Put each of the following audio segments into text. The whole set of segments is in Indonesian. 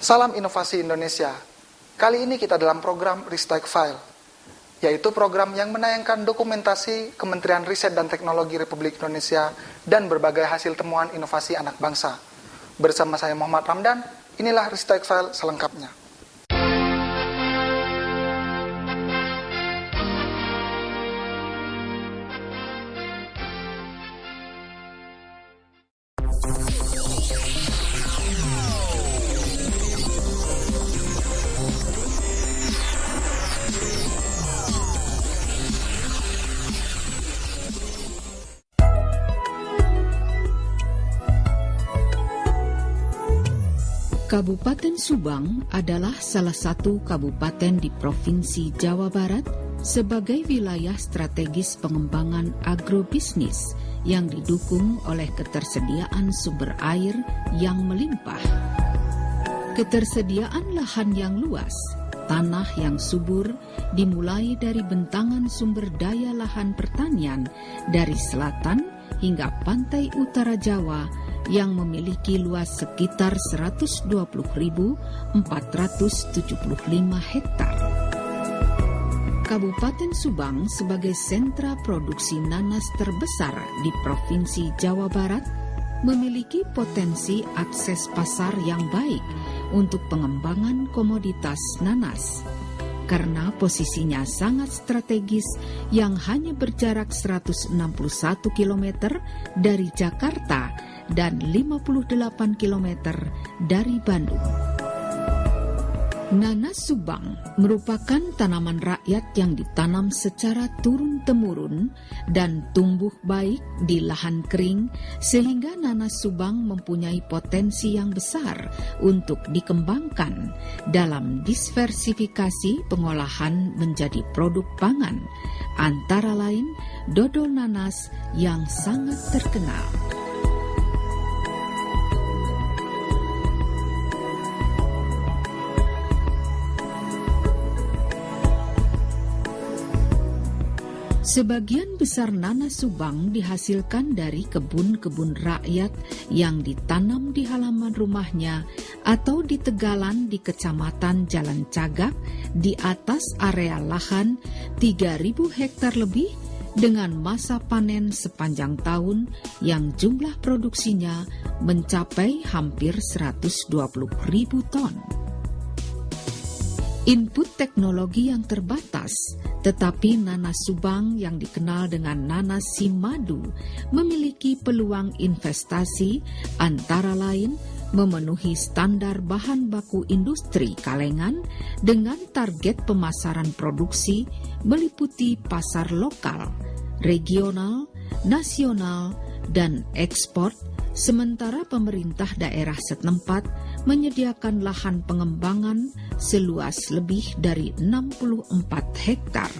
Salam Inovasi Indonesia. Kali ini kita dalam program Ristek File, yaitu program yang menayangkan dokumentasi Kementerian Riset dan Teknologi Republik Indonesia dan berbagai hasil temuan inovasi anak bangsa. Bersama saya Muhammad Ramdan, inilah Ristek File selengkapnya. Kabupaten Subang adalah salah satu kabupaten di Provinsi Jawa Barat sebagai wilayah strategis pengembangan agrobisnis yang didukung oleh ketersediaan sumber air yang melimpah. Ketersediaan lahan yang luas, tanah yang subur dimulai dari bentangan sumber daya lahan pertanian dari selatan hingga pantai utara Jawa yang memiliki luas sekitar 120.475 hektar. Kabupaten Subang sebagai sentra produksi nanas terbesar di Provinsi Jawa Barat memiliki potensi akses pasar yang baik untuk pengembangan komoditas nanas. Karena posisinya sangat strategis yang hanya berjarak 161 km dari Jakarta dan 58 km dari Bandung. Nanas Subang merupakan tanaman rakyat yang ditanam secara turun-temurun dan tumbuh baik di lahan kering sehingga nanas Subang mempunyai potensi yang besar untuk dikembangkan dalam diversifikasi pengolahan menjadi produk pangan, antara lain dodol nanas yang sangat terkenal. Sebagian besar nanas Subang dihasilkan dari kebun-kebun rakyat yang ditanam di halaman rumahnya atau di tegalan di Kecamatan Jalan Cagak di atas area lahan 3.000 hektar lebih dengan masa panen sepanjang tahun yang jumlah produksinya mencapai hampir 120.000 ton. Input teknologi yang terbatas, tetapi nanas Subang yang dikenal dengan nanas Simadu memiliki peluang investasi antara lain memenuhi standar bahan baku industri kalengan dengan target pemasaran produksi meliputi pasar lokal, regional, nasional, dan ekspor, sementara pemerintah daerah setempat menyediakan lahan pengembangan seluas lebih dari 64 hektar.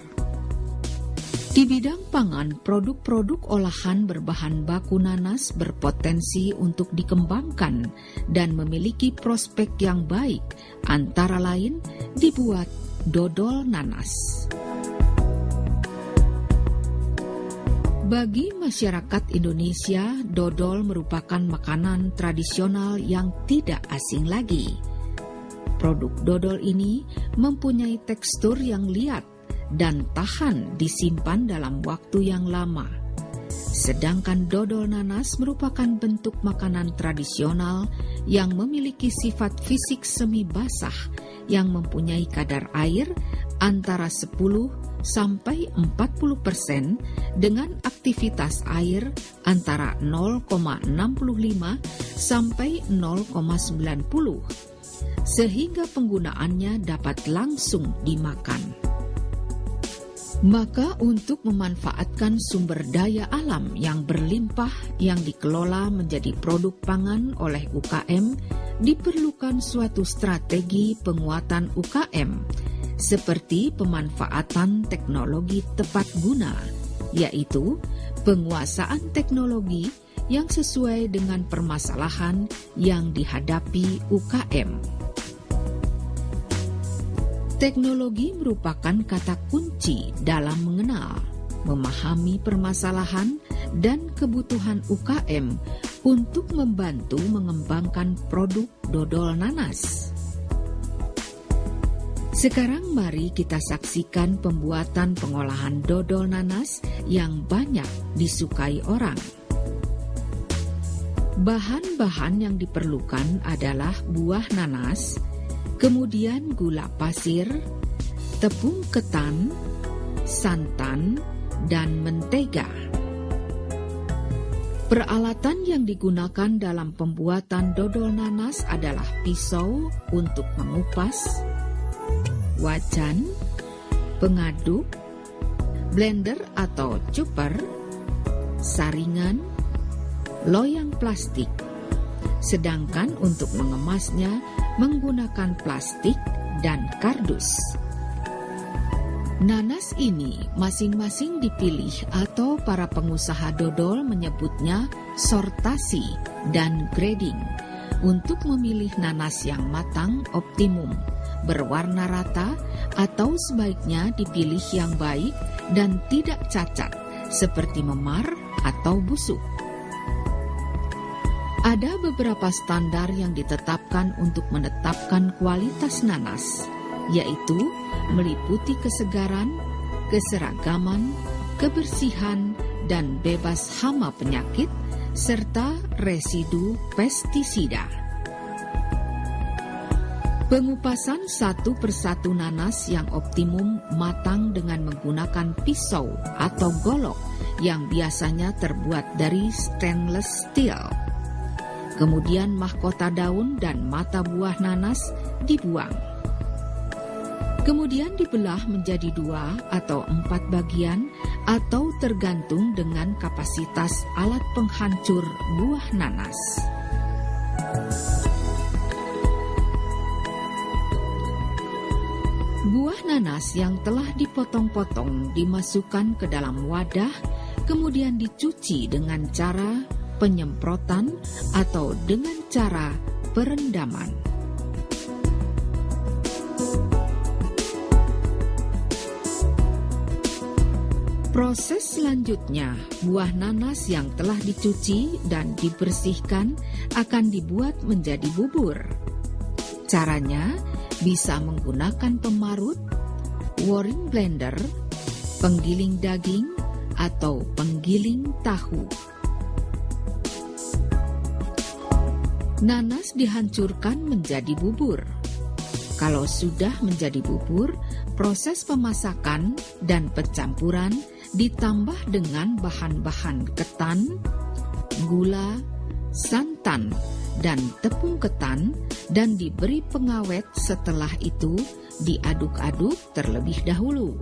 Di bidang pangan, produk-produk olahan berbahan baku nanas berpotensi untuk dikembangkan dan memiliki prospek yang baik, antara lain dibuat dodol nanas. Bagi masyarakat Indonesia, dodol merupakan makanan tradisional yang tidak asing lagi. Produk dodol ini mempunyai tekstur yang liat dan tahan disimpan dalam waktu yang lama. Sedangkan dodol nanas merupakan bentuk makanan tradisional yang memiliki sifat fisik semi basah yang mempunyai kadar air antara 10 sampai 40% dengan aktivitas air antara 0,65 sampai 0,90 sehingga penggunaannya dapat langsung dimakan. Maka untuk memanfaatkan sumber daya alam yang berlimpah yang dikelola menjadi produk pangan oleh UKM, diperlukan suatu strategi penguatan UKM seperti pemanfaatan teknologi tepat guna, yaitu penguasaan teknologi yang sesuai dengan permasalahan yang dihadapi UKM. Teknologi merupakan kata kunci dalam mengenal, memahami permasalahan dan kebutuhan UKM untuk membantu mengembangkan produk dodol nanas. Sekarang mari kita saksikan pembuatan pengolahan dodol nanas yang banyak disukai orang. Bahan-bahan yang diperlukan adalah buah nanas, kemudian gula pasir, tepung ketan, santan, dan mentega. Peralatan yang digunakan dalam pembuatan dodol nanas adalah pisau untuk mengupas, wajan, pengaduk, blender atau chopper, saringan, loyang plastik. Sedangkan untuk mengemasnya menggunakan plastik dan kardus. Nanas ini masing-masing dipilih atau para pengusaha dodol menyebutnya sortasi dan grading untuk memilih nanas yang matang optimum, berwarna rata, atau sebaiknya dipilih yang baik dan tidak cacat seperti memar atau busuk. Ada beberapa standar yang ditetapkan untuk menetapkan kualitas nanas, yaitu meliputi kesegaran, keseragaman, kebersihan, dan bebas hama penyakit, serta residu pestisida. Pengupasan satu persatu nanas yang optimum matang dengan menggunakan pisau atau golok yang biasanya terbuat dari stainless steel. Kemudian mahkota daun dan mata buah nanas dibuang. Kemudian dibelah menjadi 2 atau 4 bagian atau tergantung dengan kapasitas alat penghancur buah nanas. Buah nanas yang telah dipotong-potong dimasukkan ke dalam wadah, kemudian dicuci dengan cara penyemprotan atau dengan cara perendaman. Proses selanjutnya, buah nanas yang telah dicuci dan dibersihkan akan dibuat menjadi bubur. Caranya bisa menggunakan pemarut, worring blender, penggiling daging, atau penggiling tahu. Nanas dihancurkan menjadi bubur. Kalau sudah menjadi bubur, proses pemasakan dan pencampuran ditambah dengan bahan-bahan ketan, gula, santan, dan tepung ketan, dan diberi pengawet. Setelah itu diaduk-aduk terlebih dahulu.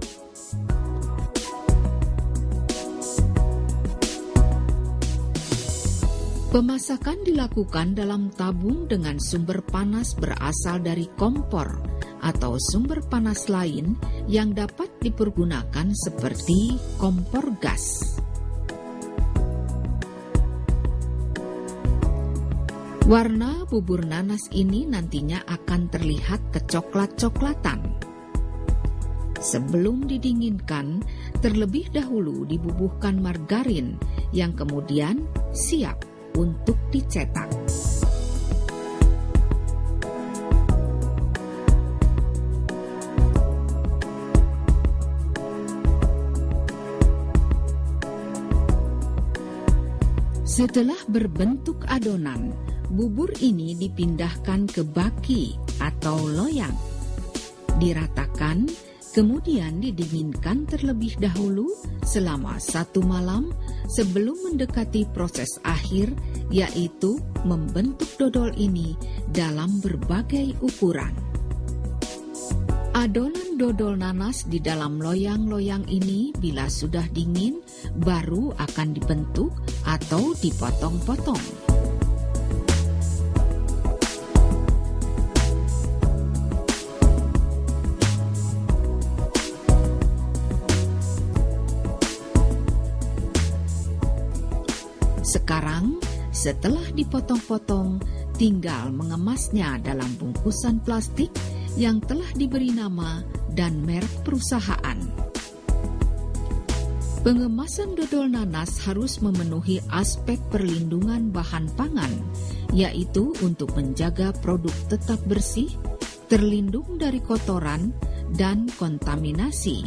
Pemasakan dilakukan dalam tabung dengan sumber panas berasal dari kompor atau sumber panas lain yang dapat dipergunakan seperti kompor gas. Warna bubur nanas ini nantinya akan terlihat kecoklat-coklatan. Sebelum didinginkan, terlebih dahulu dibubuhkan margarin yang kemudian siap untuk dicetak. Setelah berbentuk adonan, bubur ini dipindahkan ke baki atau loyang. Diratakan, kemudian didinginkan terlebih dahulu selama 1 malam sebelum mendekati proses akhir, yaitu membentuk dodol ini dalam berbagai ukuran. Adonan dodol nanas di dalam loyang-loyang ini bila sudah dingin baru akan dibentuk atau dipotong-potong. Sekarang, setelah dipotong-potong, tinggal mengemasnya dalam bungkusan plastik yang telah diberi nama dan merek perusahaan. Pengemasan dodol nanas harus memenuhi aspek perlindungan bahan pangan, yaitu untuk menjaga produk tetap bersih, terlindung dari kotoran dan kontaminasi,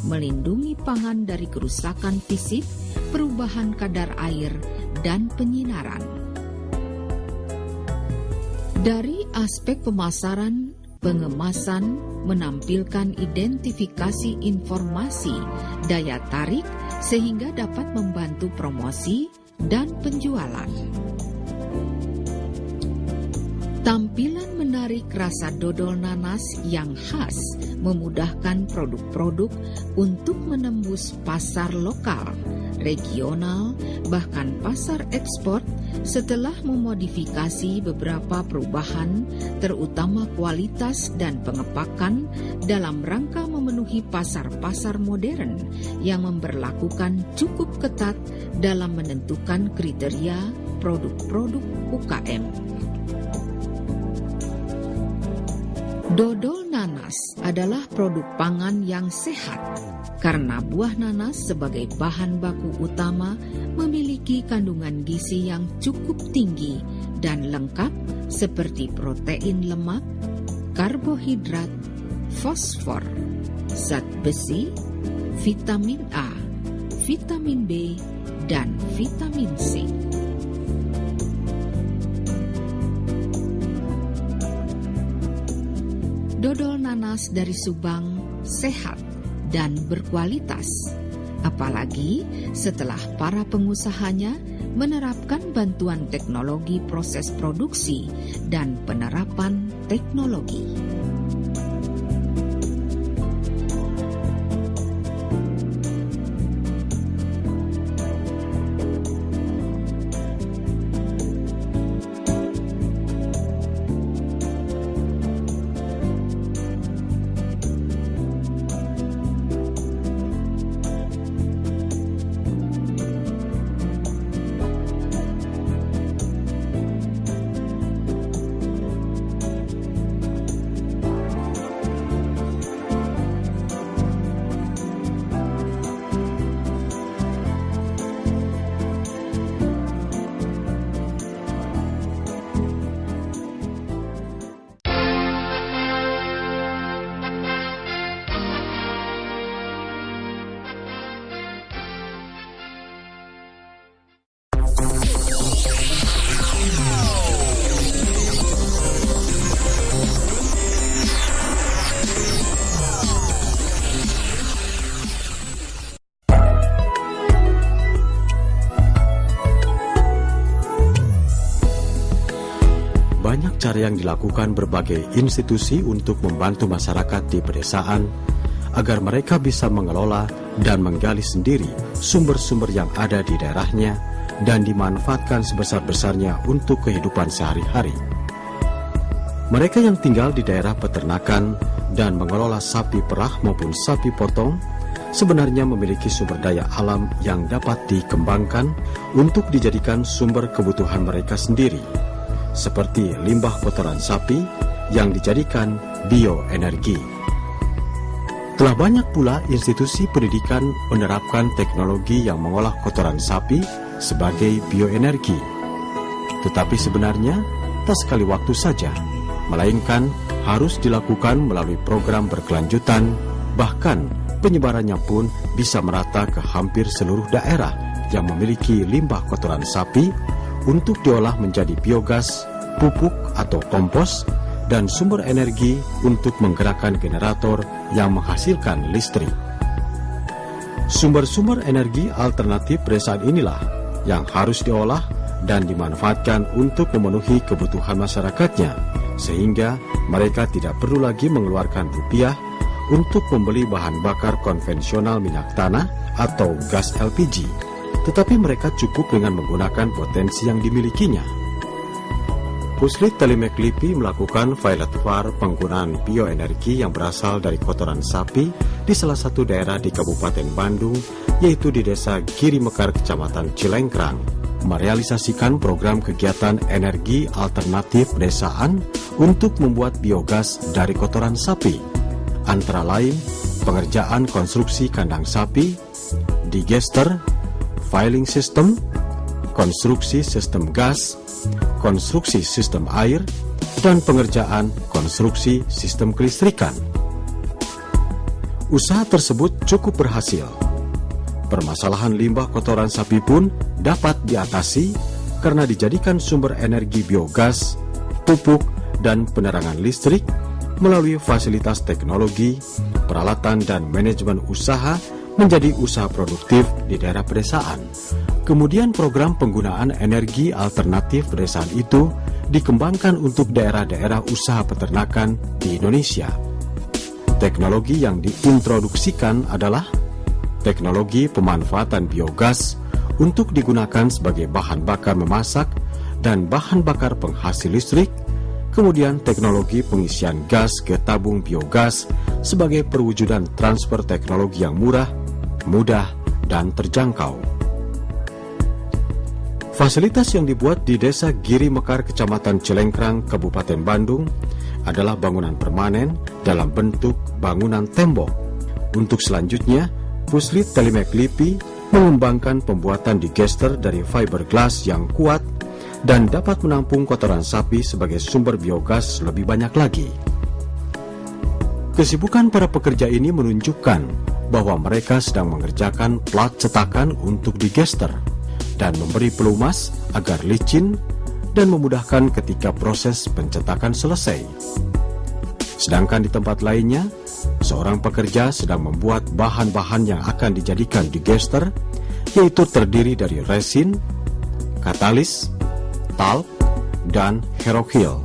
melindungi pangan dari kerusakan fisik, perubahan kadar air, dan penyinaran. Dari aspek pemasaran, pengemasan menampilkan identifikasi informasi, daya tarik sehingga dapat membantu promosi dan penjualan. Tampilan menarik rasa dodol nanas yang khas memudahkan produk-produk untuk menembus pasar lokal, regional, bahkan pasar ekspor setelah memodifikasi beberapa perubahan, terutama kualitas dan pengepakan dalam rangka memenuhi pasar-pasar modern yang memberlakukan cukup ketat dalam menentukan kriteria produk-produk UKM. Dodol nanas adalah produk pangan yang sehat karena buah nanas sebagai bahan baku utama memiliki kandungan gizi yang cukup tinggi dan lengkap seperti protein lemak, karbohidrat, fosfor, zat besi, vitamin A, vitamin B, dan vitamin C. Dodol nanas dari Subang sehat dan berkualitas, apalagi setelah para pengusahanya menerapkan bantuan teknologi proses produksi dan penerapan teknologi. Banyak cara yang dilakukan berbagai institusi untuk membantu masyarakat di pedesaan agar mereka bisa mengelola dan menggali sendiri sumber-sumber yang ada di daerahnya dan dimanfaatkan sebesar-besarnya untuk kehidupan sehari-hari. Mereka yang tinggal di daerah peternakan dan mengelola sapi perah maupun sapi potong sebenarnya memiliki sumber daya alam yang dapat dikembangkan untuk dijadikan sumber kebutuhan mereka sendiri, seperti limbah kotoran sapi yang dijadikan bioenergi. Telah banyak pula institusi pendidikan menerapkan teknologi yang mengolah kotoran sapi sebagai bioenergi. Tetapi sebenarnya tak sekali waktu saja, melainkan harus dilakukan melalui program berkelanjutan, bahkan penyebarannya pun bisa merata ke hampir seluruh daerah yang memiliki limbah kotoran sapi untuk diolah menjadi biogas, pupuk atau kompos, dan sumber energi untuk menggerakkan generator yang menghasilkan listrik. Sumber-sumber energi alternatif pedesaan inilah yang harus diolah dan dimanfaatkan untuk memenuhi kebutuhan masyarakatnya, sehingga mereka tidak perlu lagi mengeluarkan rupiah untuk membeli bahan bakar konvensional minyak tanah atau gas LPG, tetapi mereka cukup dengan menggunakan potensi yang dimilikinya. Puslit Telemeklipi melakukan pilot far penggunaan bioenergi yang berasal dari kotoran sapi di salah satu daerah di Kabupaten Bandung, yaitu di Desa Giri Mekar, Kecamatan Cilengkrang, merealisasikan program kegiatan energi alternatif pedesaan untuk membuat biogas dari kotoran sapi, antara lain pengerjaan konstruksi kandang sapi, digester, filing system, konstruksi sistem gas, konstruksi sistem air, dan pengerjaan konstruksi sistem kelistrikan. Usaha tersebut cukup berhasil. Permasalahan limbah kotoran sapi pun dapat diatasi karena dijadikan sumber energi biogas, pupuk, dan penerangan listrik melalui fasilitas teknologi, peralatan, dan manajemen usaha menjadi usaha produktif di daerah pedesaan. Kemudian program penggunaan energi alternatif pedesaan itu dikembangkan untuk daerah-daerah usaha peternakan di Indonesia. Teknologi yang diintroduksikan adalah teknologi pemanfaatan biogas untuk digunakan sebagai bahan bakar memasak dan bahan bakar penghasil listrik, kemudian teknologi pengisian gas ke tabung biogas sebagai perwujudan transfer teknologi yang murah, mudah, dan terjangkau. Fasilitas yang dibuat di Desa Giri Mekar, Kecamatan Cilengkrang, Kabupaten Bandung adalah bangunan permanen dalam bentuk bangunan tembok. Untuk selanjutnya, Puslit Telemek LIPI mengembangkan pembuatan digester dari fiberglass yang kuat dan dapat menampung kotoran sapi sebagai sumber biogas lebih banyak lagi. Kesibukan para pekerja ini menunjukkan bahwa mereka sedang mengerjakan plat cetakan untuk digester dan memberi pelumas agar licin dan memudahkan ketika proses pencetakan selesai. Sedangkan di tempat lainnya, seorang pekerja sedang membuat bahan-bahan yang akan dijadikan digester, yaitu terdiri dari resin, katalis, talc, dan hydroxyl.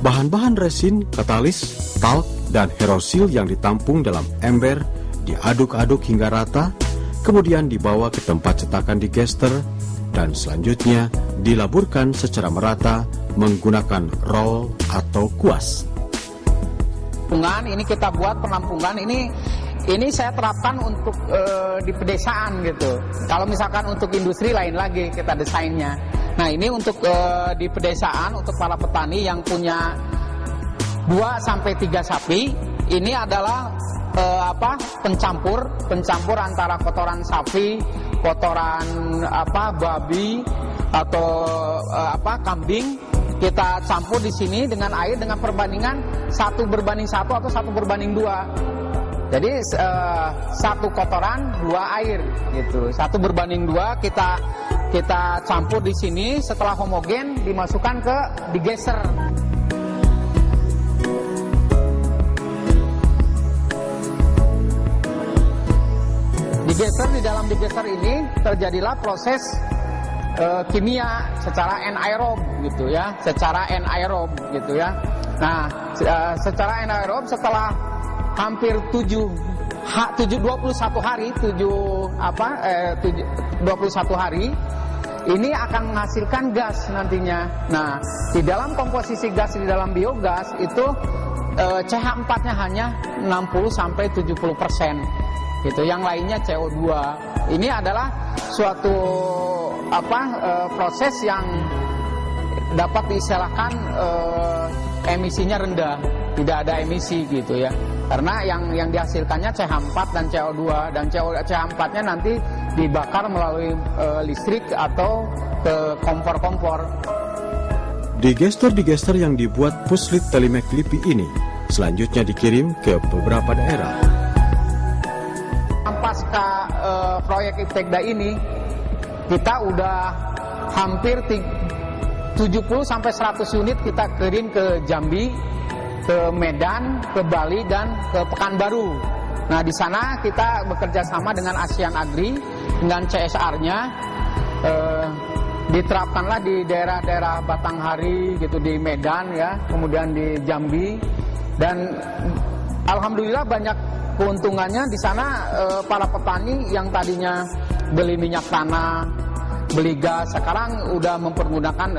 Bahan-bahan resin, katalis, talc, dan hydroxyl yang ditampung dalam ember diaduk-aduk hingga rata, kemudian dibawa ke tempat cetakan digester, dan selanjutnya dilaburkan secara merata menggunakan roll atau kuas. Ini kita buat penampungan ini saya terapkan untuk di pedesaan gitu. Kalau misalkan untuk industri lain lagi kita desainnya. Nah ini untuk di pedesaan untuk para petani yang punya 2-3 sapi, ini adalah pencampur antara kotoran sapi, kotoran babi atau kambing. Kita campur di sini dengan air dengan perbandingan 1:1 atau 1:2. Jadi 1 kotoran 2 air gitu. 1:2 kita campur di sini, setelah homogen dimasukkan ke digester. Digester, di dalam digester ini terjadilah proses kimia secara anaerob gitu ya, Nah, secara anaerob setelah hampir 21 hari ini akan menghasilkan gas nantinya. Nah, di dalam komposisi gas di dalam biogas itu CH4-nya hanya 60-70%. Gitu, yang lainnya CO2. Ini adalah suatu proses yang dapat diistilahkan emisinya rendah, tidak ada emisi gitu ya. Karena yang dihasilkannya CH4 dan CO2, dan CH4-nya nanti dibakar melalui listrik atau ke kompor-kompor. Digester yang dibuat Puslit Telemek LIPI ini selanjutnya dikirim ke beberapa daerah. Pasca proyek Iptekda ini kita udah hampir 70-100 unit kita kirim ke Jambi, ke Medan, ke Bali, dan ke Pekanbaru. Nah di sana kita bekerja sama dengan Asian Agri, dengan CSR-nya, diterapkanlah di daerah-daerah Batanghari gitu, di Medan ya, kemudian di Jambi, dan alhamdulillah banyak keuntungannya di sana. Para petani yang tadinya beli minyak tanah, beli gas, sekarang udah mempergunakan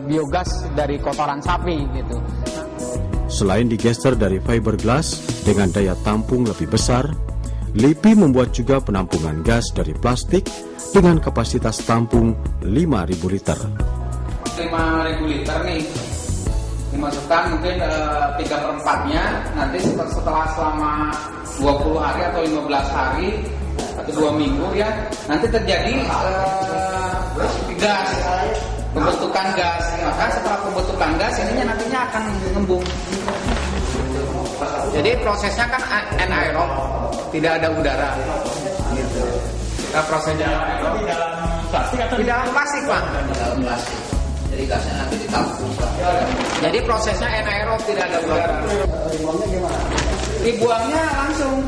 biogas dari kotoran sapi gitu. Selain digester dari fiberglass dengan daya tampung lebih besar, LIPI membuat juga penampungan gas dari plastik dengan kapasitas tampung 5.000 liter. 5.000 liter nih dimasukkan mungkin 3/4-nya, nanti setelah selama 20 hari atau 15 hari atau 2 minggu ya, nanti terjadi gas. pembentukan gas. Maka setelah pembentukan gas ininya nantinya akan mengembung. Jadi prosesnya kan anaerob, tidak ada udara. Gitu. Kita prosesnya di dalam plastik atau di dalam plastik, Pak. Di dalam plastik. Jadi gasnya nanti ditampung. Jadi prosesnya anaerob, tidak ada udara. Dibuangnya gimana? Dibuangnya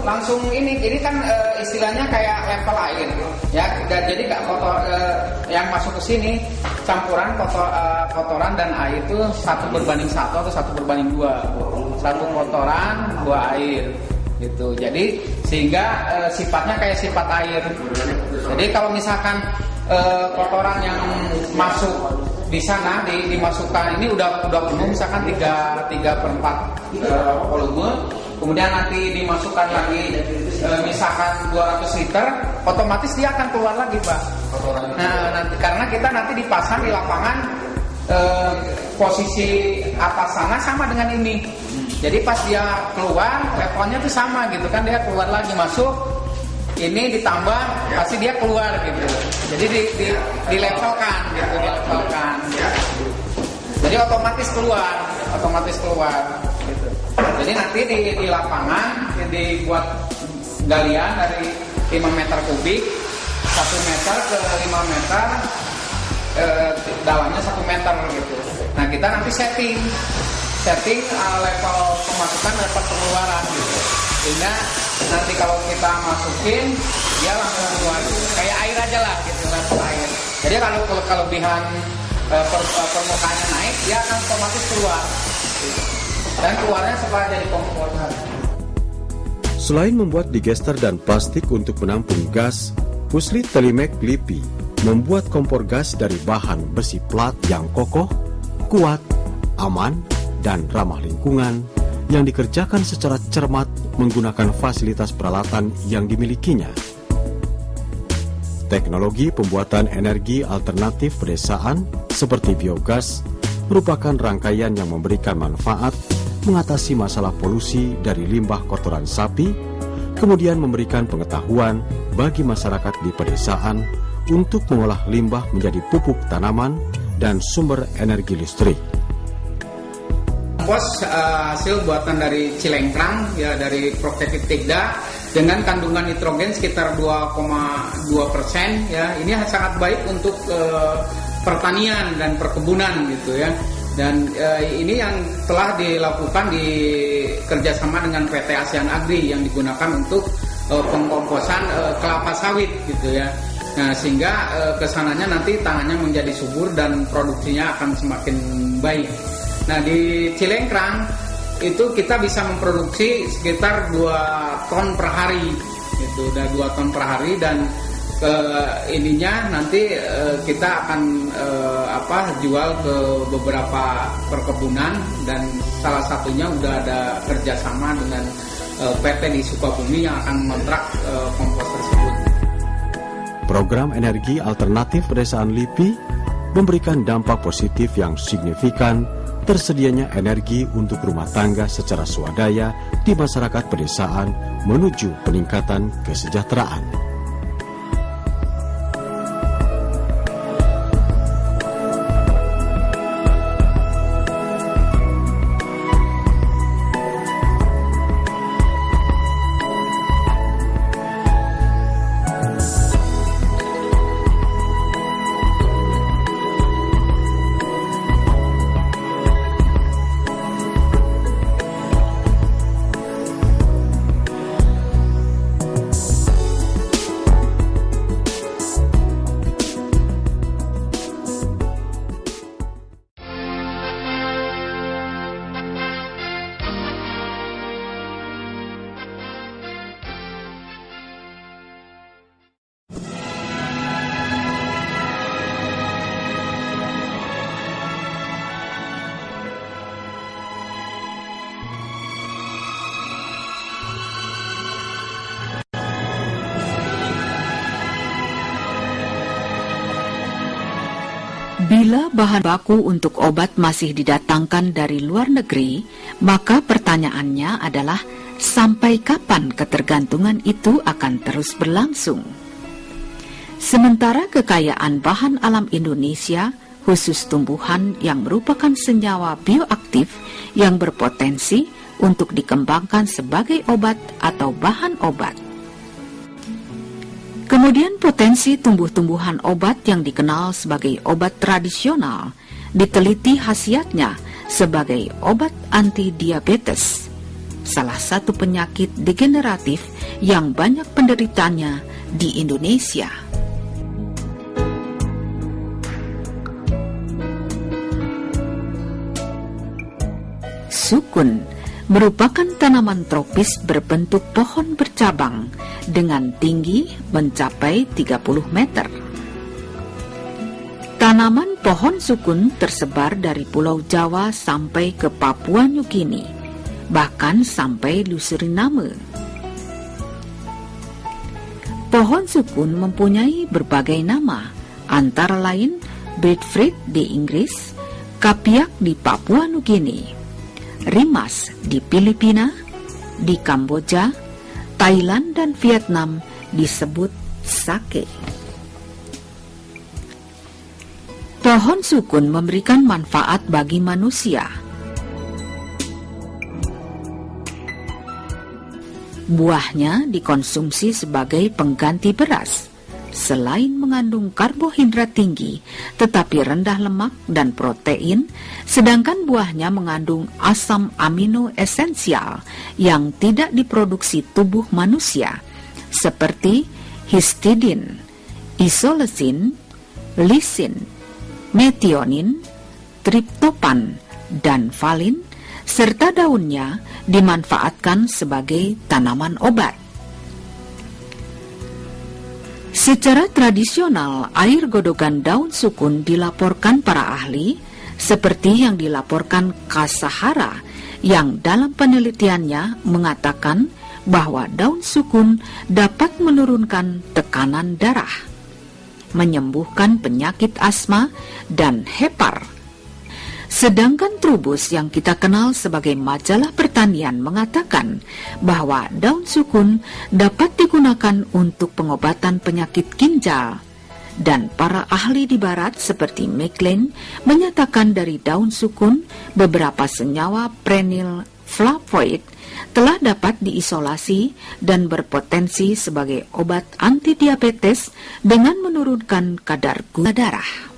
langsung ini kan istilahnya kayak level air ya. Dan jadi nggak kotor yang masuk ke sini campuran kotoran dan air itu 1:1 atau 1:2. 1 kotoran 2 air gitu. Jadi sehingga sifatnya kayak sifat air. Jadi kalau misalkan kotoran yang masuk di sana dimasukkan ini udah penuh misalkan 3/4 volume, kemudian nanti dimasukkan lagi misalkan 200 liter, otomatis dia akan keluar lagi, Pak. Nah, nanti karena kita nanti dipasang di lapangan posisi atas sana sama dengan ini. Jadi pas dia keluar levelnya tuh sama gitu kan, dia keluar lagi masuk. Ini ditambah pasti dia keluar gitu. Jadi dilevelkan gitu, dilevelkan. Jadi otomatis keluar gitu. Jadi nanti di lapangan dibuat galian dari 5 meter kubik, 1 meter ke 5 meter, dalamnya 1 meter gitu. Nah kita nanti setting level pemasukan, level pengeluaran gitu. Sehingga nanti kalau kita masukin dia langsung keluar kayak air aja lah gitu, level air. Jadi kalau kelebihan permukaannya naik, dia akan otomatis keluar dan keluarnya setelah jadi kompor. Selain membuat digester dan plastik untuk menampung gas, Puslit Telimek LIPI membuat kompor gas dari bahan besi plat yang kokoh, kuat, aman, dan ramah lingkungan yang dikerjakan secara cermat menggunakan fasilitas peralatan yang dimilikinya. Teknologi pembuatan energi alternatif pedesaan seperti biogas merupakan rangkaian yang memberikan manfaat mengatasi masalah polusi dari limbah kotoran sapi, kemudian memberikan pengetahuan bagi masyarakat di pedesaan untuk mengolah limbah menjadi pupuk tanaman dan sumber energi listrik. Kompos hasil buatan dari Cilengkrang ya, dari Proktetik Tigda dengan kandungan nitrogen sekitar 2,2% ya. Ini sangat baik untuk pertanian dan perkebunan gitu ya. Dan ini yang telah dilakukan di kerjasama dengan PT ASEAN Agri yang digunakan untuk pengkomposan kelapa sawit gitu ya. Nah sehingga kesananya nanti tanahnya menjadi subur dan produksinya akan semakin baik. Nah di Cilengkrang itu kita bisa memproduksi sekitar 2 ton per hari gitu, udah 2 ton per hari. Dan ininya nanti kita akan jual ke beberapa perkebunan, dan salah satunya udah ada kerjasama dengan PT di Sukabumi yang akan mengontrak kompos tersebut. Program energi alternatif pedesaan LIPI memberikan dampak positif yang signifikan tersedianya energi untuk rumah tangga secara swadaya di masyarakat pedesaan menuju peningkatan kesejahteraan. Bila bahan baku untuk obat masih didatangkan dari luar negeri, maka pertanyaannya adalah sampai kapan ketergantungan itu akan terus berlangsung? Sementara kekayaan bahan alam Indonesia, khusus tumbuhan yang merupakan senyawa bioaktif yang berpotensi untuk dikembangkan sebagai obat atau bahan obat. Kemudian potensi tumbuh-tumbuhan obat yang dikenal sebagai obat tradisional diteliti khasiatnya sebagai obat anti diabetes, salah satu penyakit degeneratif yang banyak penderitanya di Indonesia. Sukun merupakan tanaman tropis berbentuk pohon bercabang dengan tinggi mencapai 30 meter. Tanaman pohon sukun tersebar dari Pulau Jawa sampai ke Papua Nugini, bahkan sampai Suriname. Pohon sukun mempunyai berbagai nama, antara lain breadfruit di Inggris, kapiak di Papua Nugini, rimas di Filipina, di Kamboja, Thailand dan Vietnam disebut sake. Pohon sukun memberikan manfaat bagi manusia. Buahnya dikonsumsi sebagai pengganti beras. Selain mengandung karbohidrat tinggi, tetapi rendah lemak dan protein, sedangkan buahnya mengandung asam amino esensial yang tidak diproduksi tubuh manusia, seperti histidin, isoleusin, lisin, metionin, triptopan, dan valin, serta daunnya dimanfaatkan sebagai tanaman obat. Secara tradisional, air godokan daun sukun dilaporkan para ahli seperti yang dilaporkan Kasahara, yang dalam penelitiannya mengatakan bahwa daun sukun dapat menurunkan tekanan darah, menyembuhkan penyakit asma dan hepar. Sedangkan Trubus yang kita kenal sebagai majalah pertanian mengatakan bahwa daun sukun dapat digunakan untuk pengobatan penyakit ginjal. Dan para ahli di barat seperti McLean menyatakan dari daun sukun beberapa senyawa prenyl flavonoid telah dapat diisolasi dan berpotensi sebagai obat anti diabetes dengan menurunkan kadar gula darah.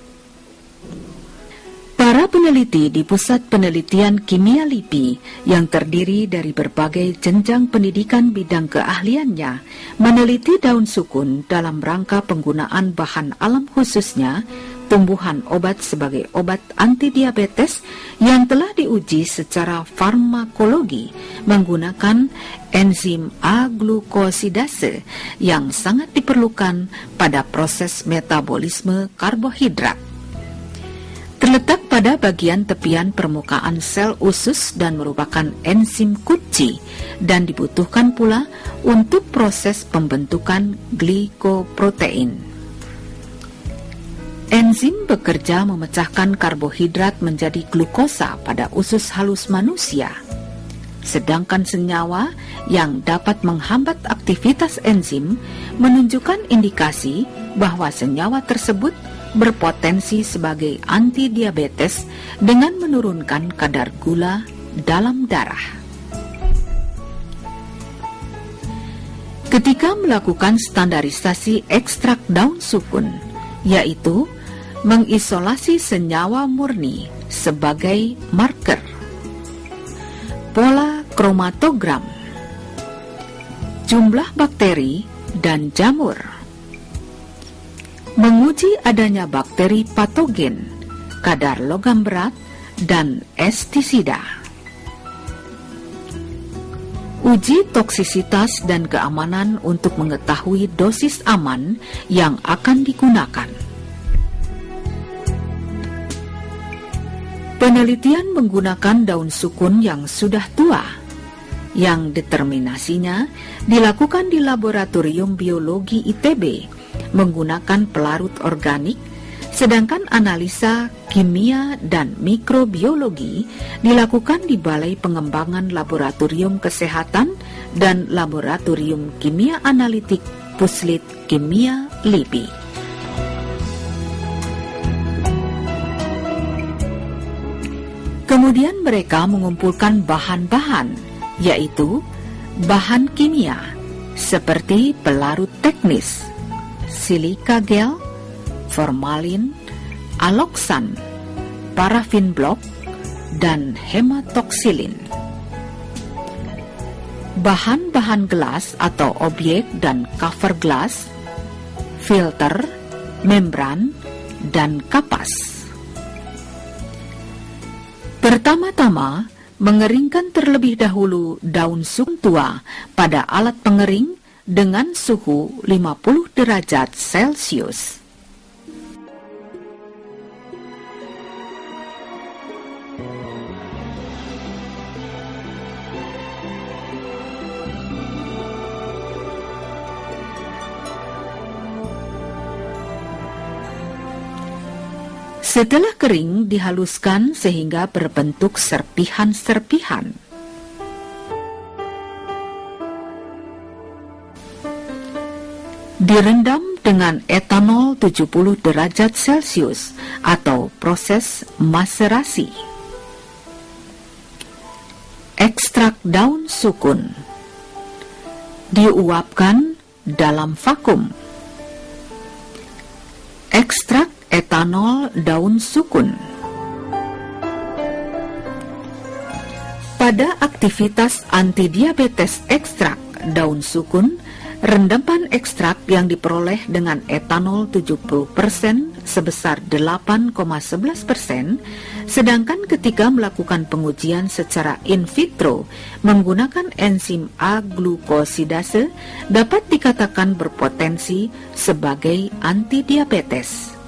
Para peneliti di Pusat Penelitian Kimia LIPI yang terdiri dari berbagai jenjang pendidikan bidang keahliannya meneliti daun sukun dalam rangka penggunaan bahan alam khususnya tumbuhan obat sebagai obat anti diabetes yang telah diuji secara farmakologi menggunakan enzim aglukosidase yang sangat diperlukan pada proses metabolisme karbohidrat. Terletak pada bagian tepian permukaan sel usus dan merupakan enzim kunci dan dibutuhkan pula untuk proses pembentukan glikoprotein. Enzim bekerja memecahkan karbohidrat menjadi glukosa pada usus halus manusia. Sedangkan senyawa yang dapat menghambat aktivitas enzim menunjukkan indikasi bahwa senyawa tersebut berpotensi sebagai anti diabetes dengan menurunkan kadar gula dalam darah. Ketika melakukan standarisasi ekstrak daun sukun, yaitu mengisolasi senyawa murni sebagai marker, pola kromatogram, jumlah bakteri dan jamur, menguji adanya bakteri patogen, kadar logam berat, dan pestisida. Uji toksisitas dan keamanan untuk mengetahui dosis aman yang akan digunakan. Penelitian menggunakan daun sukun yang sudah tua, yang determinasinya dilakukan di Laboratorium Biologi ITB menggunakan pelarut organik, sedangkan analisa kimia dan mikrobiologi dilakukan di Balai Pengembangan Laboratorium Kesehatan dan Laboratorium Kimia Analitik Puslit Kimia LIPI. Kemudian mereka mengumpulkan bahan-bahan, yaitu bahan kimia seperti pelarut teknis, silika gel, formalin, aloksan, parafin blok, dan hematoksilin. Bahan-bahan gelas atau objek dan cover gelas, filter, membran, dan kapas. Pertama-tama, mengeringkan terlebih dahulu daun sukun tua pada alat pengering dengan suhu 50 derajat Celcius. Setelah kering, dihaluskan sehingga berbentuk serpihan-serpihan. Direndam dengan etanol 70 derajat Celcius atau proses maserasi. Ekstrak daun sukun diuapkan dalam vakum. Ekstrak etanol daun sukun. Pada aktivitas antidiabetes ekstrak daun sukun, rendaman ekstrak yang diperoleh dengan etanol 70% sebesar 8,11%, sedangkan ketika melakukan pengujian secara in vitro menggunakan enzim aglukosidase dapat dikatakan berpotensi sebagai antidiabetes.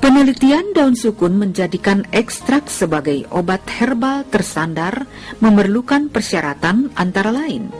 Penelitian daun sukun menjadikan ekstrak sebagai obat herbal tersandar memerlukan persyaratan antara lain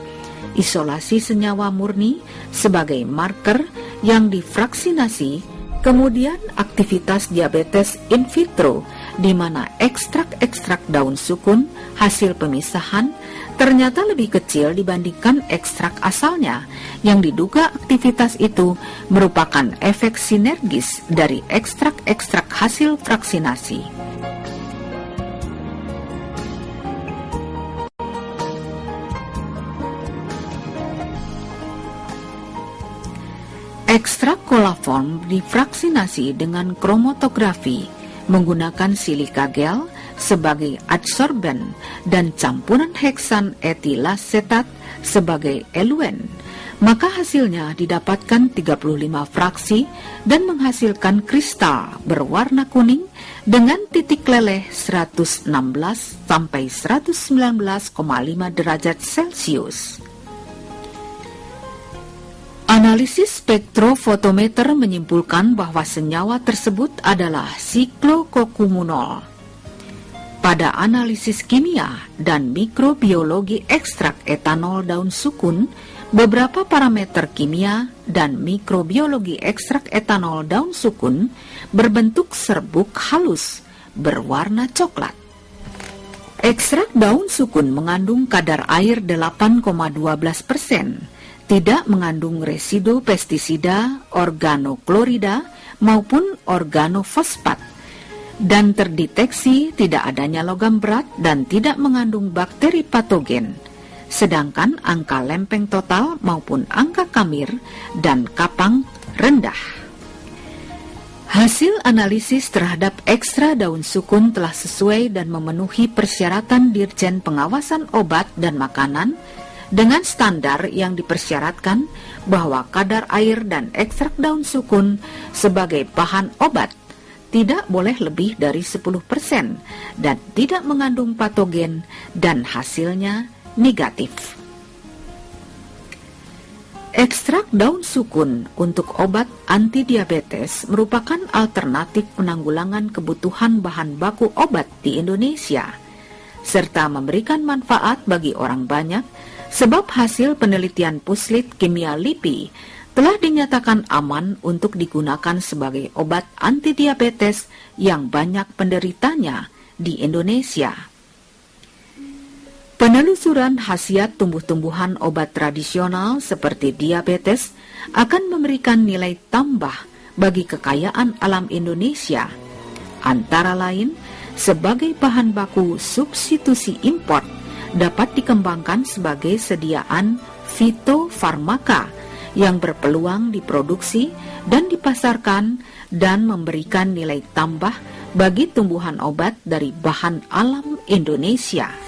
isolasi senyawa murni sebagai marker yang difraksinasi, kemudian aktivitas diabetes in vitro di mana ekstrak-ekstrak daun sukun hasil pemisahan ternyata lebih kecil dibandingkan ekstrak asalnya yang diduga aktivitas itu merupakan efek sinergis dari ekstrak-ekstrak hasil fraksinasi. Ekstrak kolaform difraksinasi dengan kromatografi menggunakan silika gel sebagai adsorben dan campuran heksan etilasetat sebagai eluen. Maka hasilnya didapatkan 35 fraksi dan menghasilkan kristal berwarna kuning dengan titik leleh 116 sampai 119,5 derajat Celcius. Analisis spektrofotometer menyimpulkan bahwa senyawa tersebut adalah siklokokumunol. Pada analisis kimia dan mikrobiologi ekstrak etanol daun sukun, beberapa parameter kimia dan mikrobiologi ekstrak etanol daun sukun berbentuk serbuk halus berwarna coklat. Ekstrak daun sukun mengandung kadar air 8,12%. Tidak mengandung residu pestisida, organoklorida, maupun organofosfat, dan terdeteksi tidak adanya logam berat dan tidak mengandung bakteri patogen, sedangkan angka lempeng total maupun angka kamir dan kapang rendah. Hasil analisis terhadap ekstra daun sukun telah sesuai dan memenuhi persyaratan Dirjen Pengawasan Obat dan Makanan dengan standar yang dipersyaratkan bahwa kadar air dan ekstrak daun sukun sebagai bahan obat tidak boleh lebih dari 10% dan tidak mengandung patogen dan hasilnya negatif. Ekstrak daun sukun untuk obat antidiabetes merupakan alternatif penanggulangan kebutuhan bahan baku obat di Indonesia, serta memberikan manfaat bagi orang banyak sebab hasil penelitian puslit kimia LIPI telah dinyatakan aman untuk digunakan sebagai obat antidiabetes yang banyak penderitanya di Indonesia. Penelusuran khasiat tumbuh-tumbuhan obat tradisional seperti diabetes akan memberikan nilai tambah bagi kekayaan alam Indonesia, antara lain sebagai bahan baku substitusi impor dapat dikembangkan sebagai sediaan fitofarmaka yang berpeluang diproduksi dan dipasarkan dan memberikan nilai tambah bagi tumbuhan obat dari bahan alam Indonesia.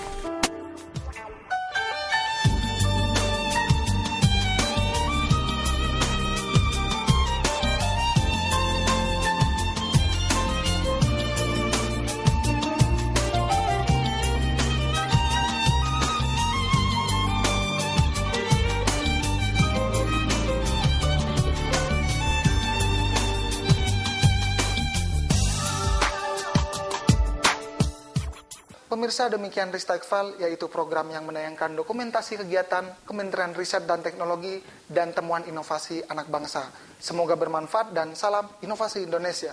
Pemirsa, demikian Ristek File, yaitu program yang menayangkan dokumentasi kegiatan Kementerian Riset dan Teknologi dan temuan inovasi anak bangsa. Semoga bermanfaat dan salam inovasi Indonesia.